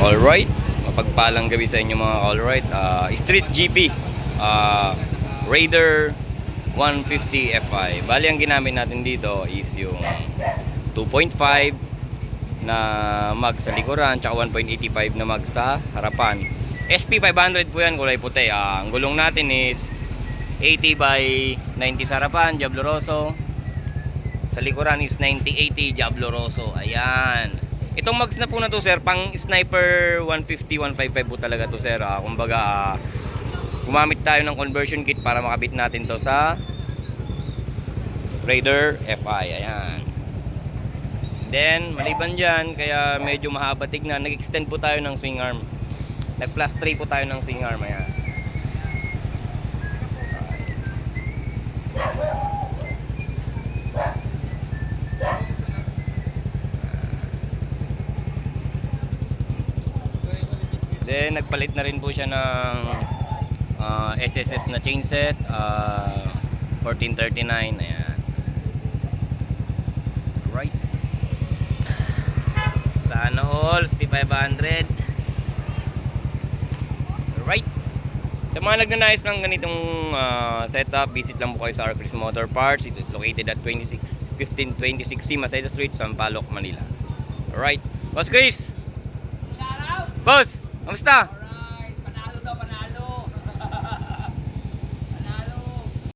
Alright, mapagpalang gabi sa inyo mga alright. Street GP Raider 150 Fi. Bali ang ginamit natin dito is yung 2.5 na mag sa likuran, tsaka 1.85 na mag sa harapan. SP500 po yan, kulay puti. Ang gulong natin is 80 by 90 sa harapan, Diablo Rosso. Sa likuran is 90-80 Diablo Rosso. Ayan. Itong mags na po na to sir, pang sniper 150, 155 po talaga to sir. Kumbaga, gumamit tayo ng conversion kit para makabit natin to sa Raider Fi. Ayan. Then, maliban dyan, kaya medyo mahaba tignan, nag-extend po tayo ng swing arm. Nag plus 3 po tayo ng swing arm. Ayan. Then nagpalit na rin po siya ng SSS na chainset, 1439. Ayan. Right. Sana all SP500. Right. Sa mga nagnanais ng ganitong setup, visit lang po kayo sa Chris Motor Parts. It's located at 1526C Maseda Street, Sampaloc, Manila. Alright. Boss Chris! Boss! Kamusta?